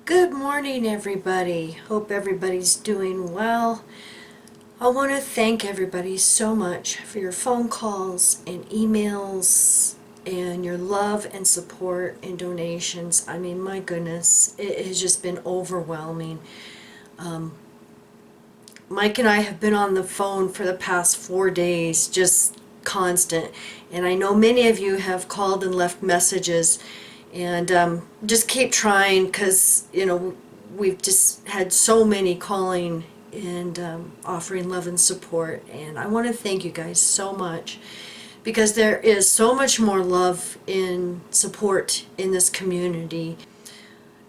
Good morning, everybody. Hope everybody's doing well. I want to thank everybody so much for your phone calls and emails and your love and support and donations. I mean, my goodness, it has just been overwhelming. Mike and I have been on the phone for the past 4 days, just constant. And I know many of you have called and left messages. And just keep trying because, we've just had so many calling and offering love and support. And I want to thank you guys so much because there is so much more love and support in this community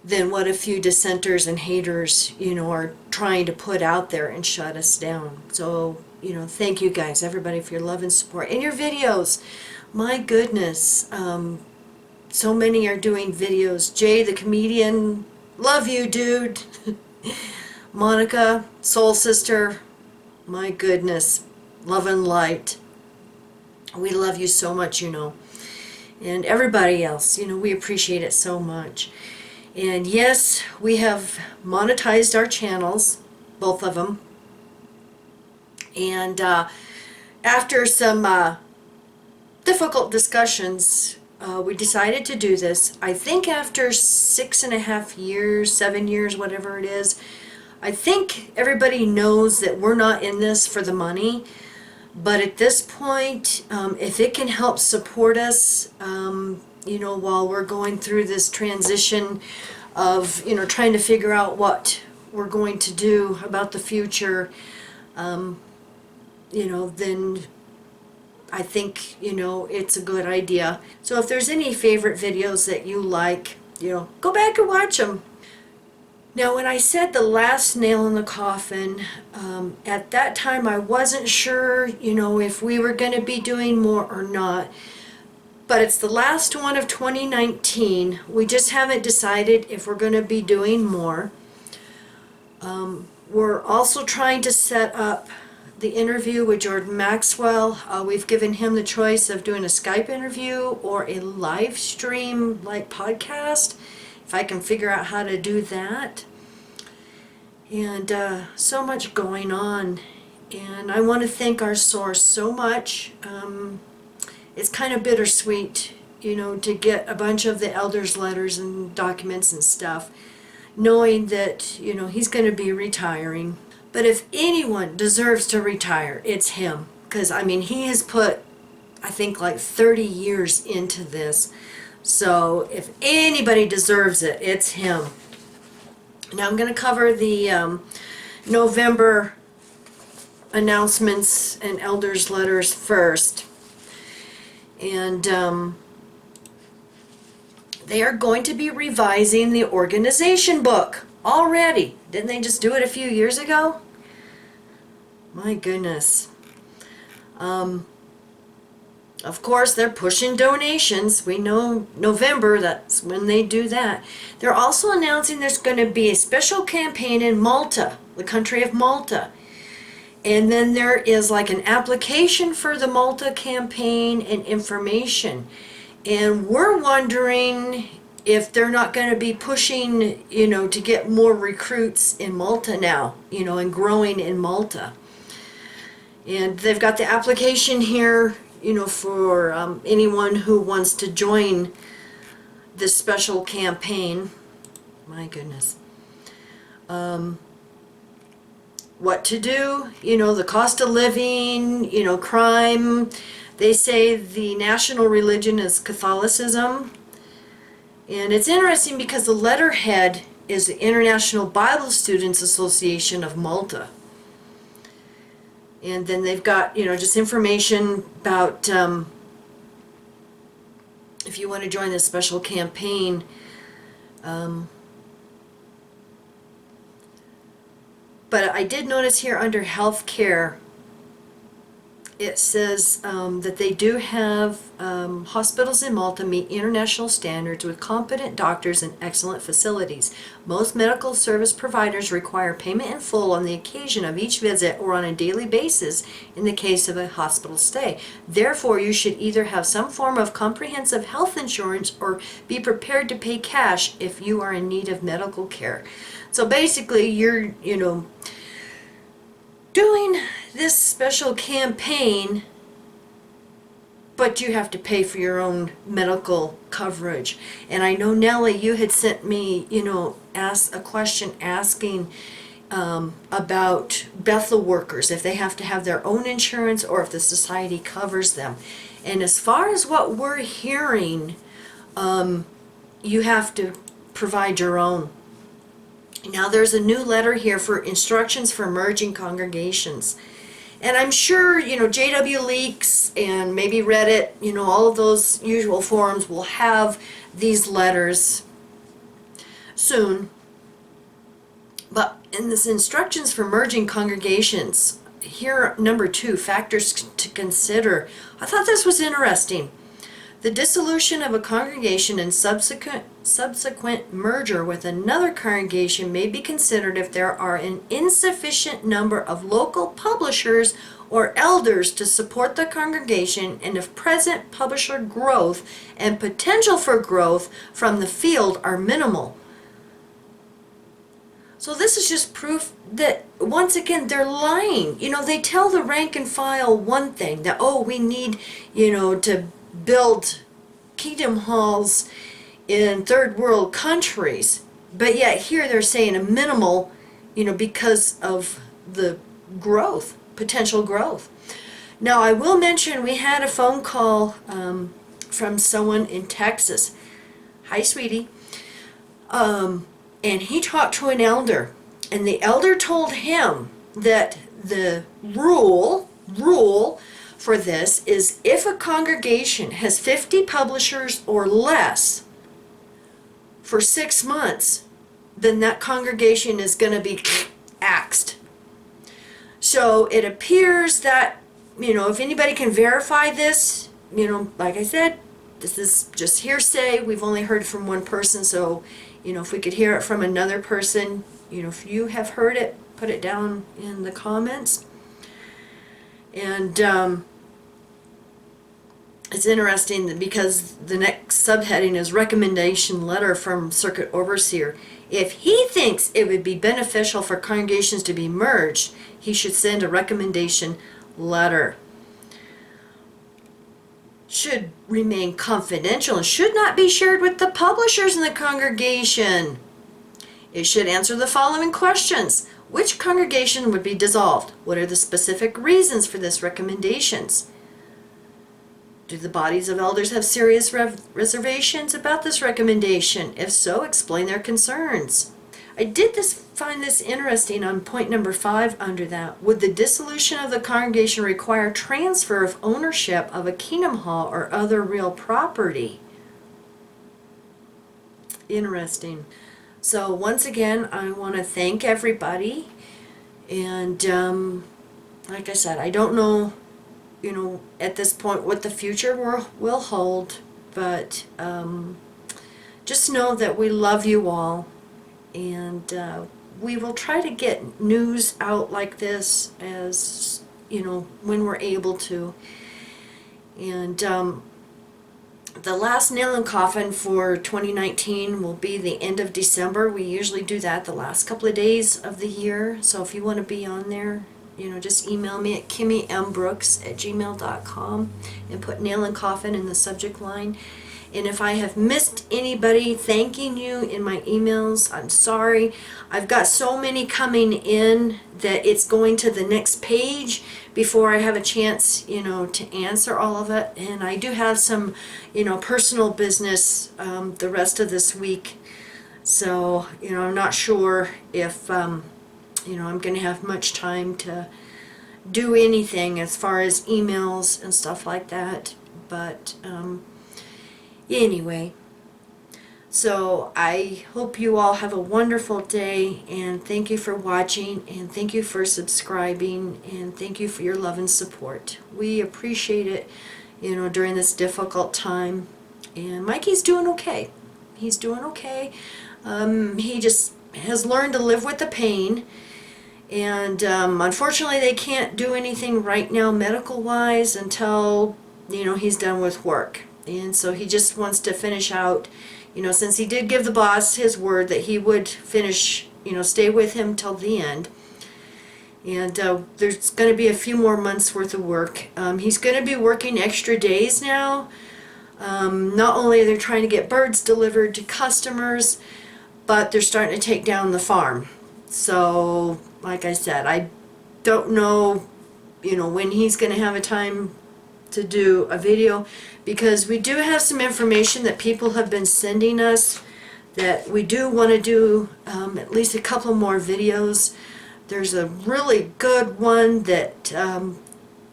than what a few dissenters and haters, are trying to put out there and shut us down. So, thank you guys, everybody, for your love and support. And your videos, my goodness, so many are doing videos. Jay, the comedian, love you, dude. Monica, soul sister, my goodness, love and light. We love you so much, And everybody else, we appreciate it so much. And yes, we have monetized our channels, both of them. And after some difficult discussions, we decided to do this. I think after 6.5 years, 7 years, whatever it is, I think everybody knows that we're not in this for the money. But at this point, if it can help support us, while we're going through this transition of, trying to figure out what we're going to do about the future, then I think, it's a good idea. So if there's any favorite videos that you like, go back and watch them. Now, when I said the last nail in the coffin, at that time I wasn't sure, if we were going to be doing more or not. But it's the last one of 2019. We just haven't decided if we're going to be doing more. We're also trying to set up the interview with Jordan Maxwell. We've given him the choice of doing a Skype interview or a live stream like podcast, if I can figure out how to do that. And so much going on. And I want to thank our source so much. It's kind of bittersweet, to get a bunch of the elders' letters and documents and stuff, knowing that, he's going to be retiring. But if anyone deserves to retire, it's him. Because, he has put, I think, like 30 years into this. So if anybody deserves it, it's him. Now I'm going to cover the November announcements and elders' letters first. And they are going to be revising the organization book already. Didn't they just do it a few years ago? My goodness. Of course, they're pushing donations. We know November, that's when they do that. They're also announcing there's going to be a special campaign in Malta, the country of Malta. And then there is like an application for the Malta campaign and information. And we're wondering if they're not going to be pushing, to get more recruits in Malta now, and growing in Malta. And they've got the application here, for anyone who wants to join this special campaign. My goodness. What to do, the cost of living, crime. They say the national religion is Catholicism. And it's interesting because the letterhead is the International Bible Students Association of Malta. And then they've got, just information about if you want to join this special campaign. But I did notice here under health care, it says that they do have hospitals in Malta meet international standards with competent doctors and excellent facilities. Most medical service providers require payment in full on the occasion of each visit or on a daily basis in the case of a hospital stay. Therefore, you should either have some form of comprehensive health insurance or be prepared to pay cash if you are in need of medical care. So basically, you're, doing this special campaign, but you have to pay for your own medical coverage. And I know, Nellie, you had sent me, a question asking about Bethel workers, if they have to have their own insurance or if the society covers them. And as far as what we're hearing, you have to provide your own. Now there's a new letter here for instructions for merging congregations. And I'm sure, JW Leaks and maybe Reddit, all of those usual forums will have these letters soon. But in this instructions for merging congregations, here number 2, factors to consider. I thought this was interesting. The dissolution of a congregation and subsequent merger with another congregation may be considered if there are an insufficient number of local publishers or elders to support the congregation and if present publisher growth and potential for growth from the field are minimal. So this is just proof that, once again, they're lying. They tell the rank and file one thing, that, we need, to build kingdom halls in third world countries, but yet here they're saying a minimal, because of the growth, potential growth. Now I will mention we had a phone call from someone in Texas. Hi, sweetie. And he talked to an elder, and the elder told him that the rule for this is if a congregation has 50 publishers or less for 6 months, then that congregation is going to be axed. So it appears that, if anybody can verify this, like I said, this is just hearsay. We've only heard from one person, so, if we could hear it from another person, if you have heard it, put it down in the comments. And it's interesting because the next subheading is recommendation letter from circuit overseer. If he thinks it would be beneficial for congregations to be merged, he should send a recommendation letter. Should remain confidential and should not be shared with the publishers in the congregation. It should answer the following questions. Which congregation would be dissolved? What are the specific reasons for this recommendations? Do the bodies of elders have serious reservations about this recommendation? If so, explain their concerns. I did find this interesting on point number 5 under that. Would the dissolution of the congregation require transfer of ownership of a kingdom hall or other real property? Interesting. So once again, I want to thank everybody. And like I said, I don't know, at this point what the future will hold, but just know that we love you all, and we will try to get news out like this as, when we're able to. And the last nail in coffin for 2019 will be the end of December. We usually do that the last couple of days of the year, so if you want to be on there, just email me at kimmymbrooks@gmail.com and put nail in coffin in the subject line. And if I have missed anybody thanking you in my emails, I'm sorry. I've got so many coming in that it's going to the next page before I have a chance, to answer all of it. And I do have some, personal business the rest of this week. So, I'm not sure if I'm going to have much time to do anything as far as emails and stuff like that. But anyway, So I hope you all have a wonderful day, and thank you for watching, and thank you for subscribing, and thank you for your love and support. We appreciate it, during this difficult time. And Mikey's doing okay. He's doing okay. He just has learned to live with the pain. And unfortunately, they can't do anything right now medical-wise until, he's done with work. And so he just wants to finish out, since he did give the boss his word that he would finish, stay with him till the end. And there's going to be a few more months worth of work. He's going to be working extra days now. Not only are they trying to get birds delivered to customers, but they're starting to take down the farm. So, like I said, I don't know, when he's going to have a time to do a video, because we do have some information that people have been sending us that we do want to do at least a couple more videos. There's a really good one that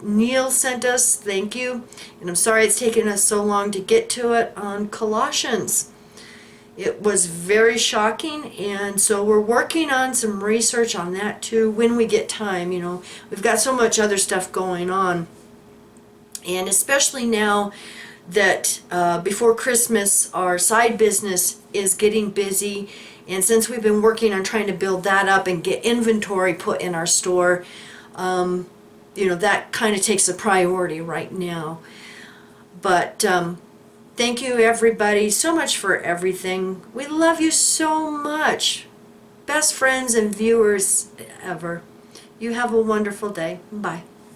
Neil sent us, thank you, and I'm sorry it's taken us so long to get to it, on Colossians. It was very shocking, and so we're working on some research on that too when we get time. We've got so much other stuff going on, and especially now that before Christmas our side business is getting busy, and since we've been working on trying to build that up and get inventory put in our store, that kind of takes a priority right now. But thank you everybody so much for everything. We love you so much. Best friends and viewers ever. You have a wonderful day. Bye.